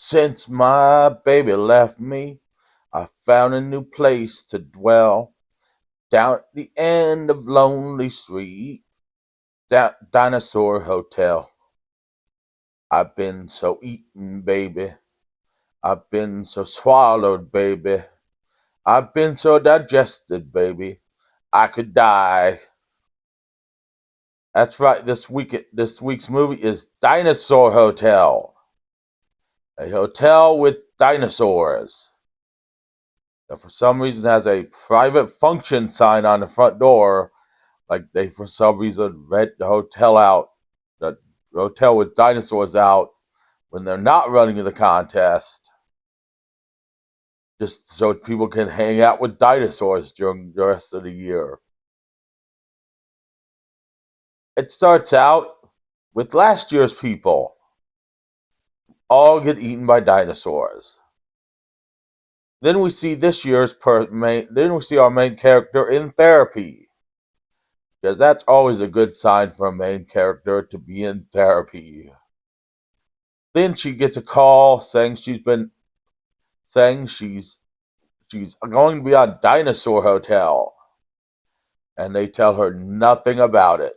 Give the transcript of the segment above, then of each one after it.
Since my baby left me, I found a new place to dwell. Down at the end of Lonely Street, that Dinosaur Hotel. I've been so eaten, baby. I've been so swallowed, baby. I've been so digested, baby. I could die. That's right. This week's movie is Dinosaur Hotel, a hotel with dinosaurs. That for some reason has a private function sign on the front door, like they for some reason rent the hotel with dinosaurs out when they're not running the contest, just so people can hang out with dinosaurs during the rest of the year. It starts out with last year's people all get eaten by dinosaurs. Then we see then we see our main character in therapy, because that's always a good sign for a main character to be in therapy. Then she gets a call saying she's going to be on Dinosaur Hotel, and they tell her nothing about it.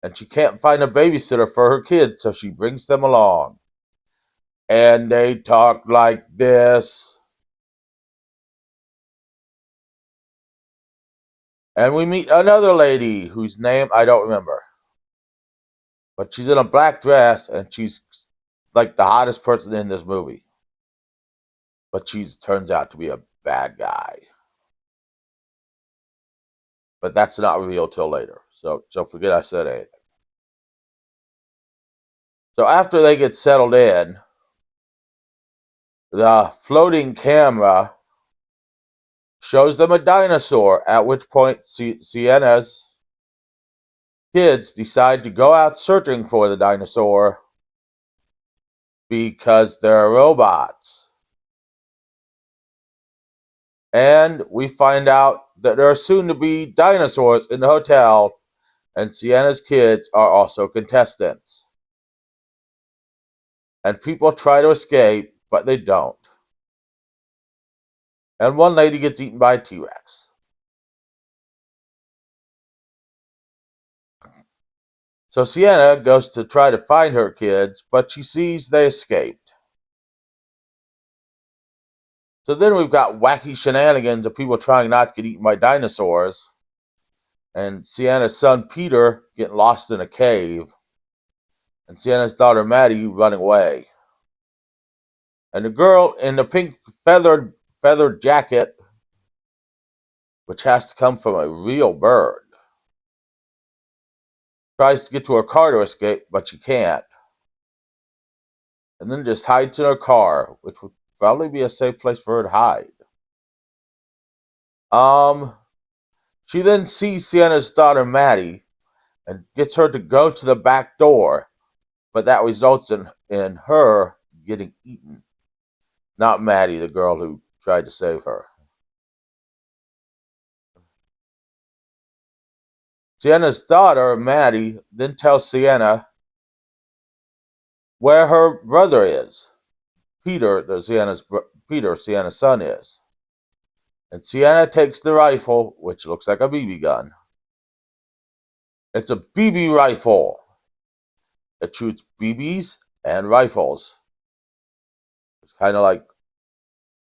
And she can't find a babysitter for her kids, so she brings them along. And they talk like this. And we meet another lady whose name I don't remember. But she's in a black dress, and she's like the hottest person in this movie. But she turns out to be a bad guy. But that's not revealed till later. So forget I said anything. So after they get settled in, the floating camera shows them a dinosaur, at which point Sienna's kids decide to go out searching for the dinosaur because they're robots. And we find out that there are soon to be dinosaurs in the hotel, and Sienna's kids are also contestants. And people try to escape, but they don't. And one lady gets eaten by a T-Rex. So Sienna goes to try to find her kids, but she sees they escaped. So then we've got wacky shenanigans of people trying not to get eaten by dinosaurs, and Sienna's son Peter getting lost in a cave, and Sienna's daughter Maddie running away. And the girl in the pink feathered jacket, which has to come from a real bird, tries to get to her car to escape, but she can't. And then just hides in her car, which would probably be a safe place for her to hide. She then sees Sienna's daughter Maddie and gets her to go to the back door, but that results in her getting eaten. Not Maddie, the girl who tried to save her. Sienna's daughter, Maddie, then tells Sienna where her brother is. Sienna's son is. And Sienna takes the rifle, which looks like a BB gun. It's a BB rifle. It shoots BBs and rifles. It's kind of like,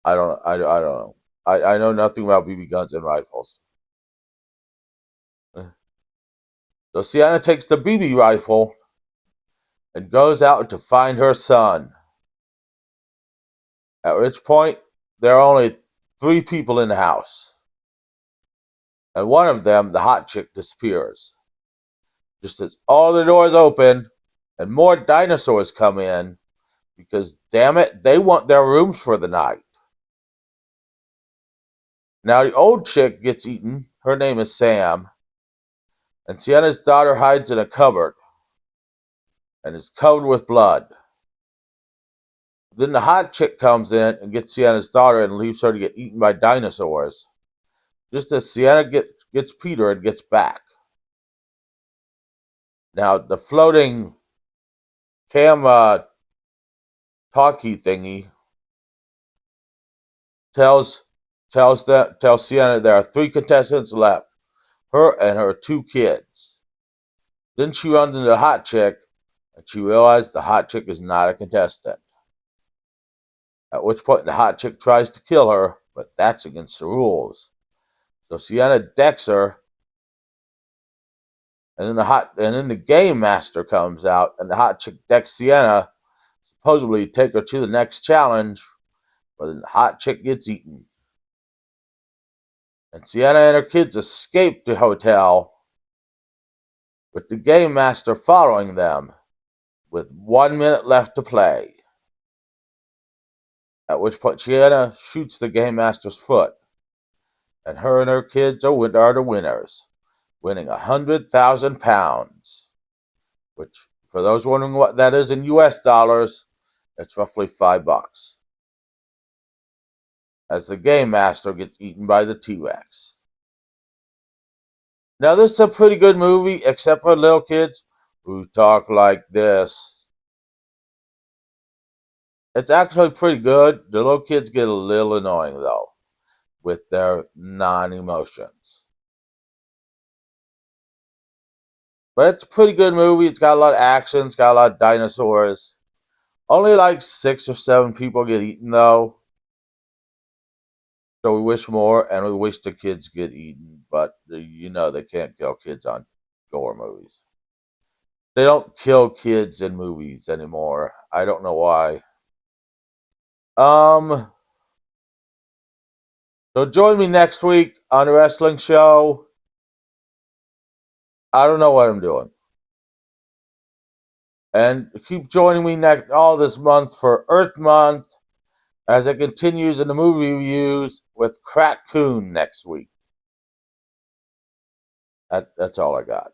I don't know. I know nothing about BB guns and rifles. So Sienna takes the BB rifle and goes out to find her son. At which point, there are only 3 people in the house. And one of them, the hot chick, disappears. Just as all the doors open and more dinosaurs come in, because, damn it, they want their rooms for the night. Now the old chick gets eaten. Her name is Sam. And Sienna's daughter hides in a cupboard and is covered with blood. Then the hot chick comes in and gets Sienna's daughter and leaves her to get eaten by dinosaurs, just as Sienna gets Peter and gets back. Now, the floating camera talkie thingy tells tells Sienna there are three contestants left, her and her two kids. Then she runs into the hot chick, and she realizes the hot chick is not a contestant. At which point the hot chick tries to kill her, but that's against the rules. So Sienna decks her, and then the game master comes out, and the hot chick decks Sienna, supposedly take her to the next challenge, but then the hot chick gets eaten. And Sienna and her kids escape the hotel, with the game master following them, with 1 minute left to play. At which point Sienna shoots the game master's foot, and her kids are the winners, winning £100,000, which, for those wondering what that is in US dollars, it's roughly $5. As the game master gets eaten by the T-Rex. Now, this is a pretty good movie, except for little kids who talk like this. It's actually pretty good. The little kids get a little annoying, though, with their non-emotions. But it's a pretty good movie. It's got a lot of action. It's got a lot of dinosaurs. Only like 6 or 7 people get eaten, though. So we wish more, and we wish the kids get eaten. But, they can't kill kids on gore movies. They don't kill kids in movies anymore. I don't know why. So join me next week on the wrestling show. I don't know what I'm doing. And keep joining me all this month for Earth Month as it continues in the movie reviews with Crack Coon next week. That's all I got.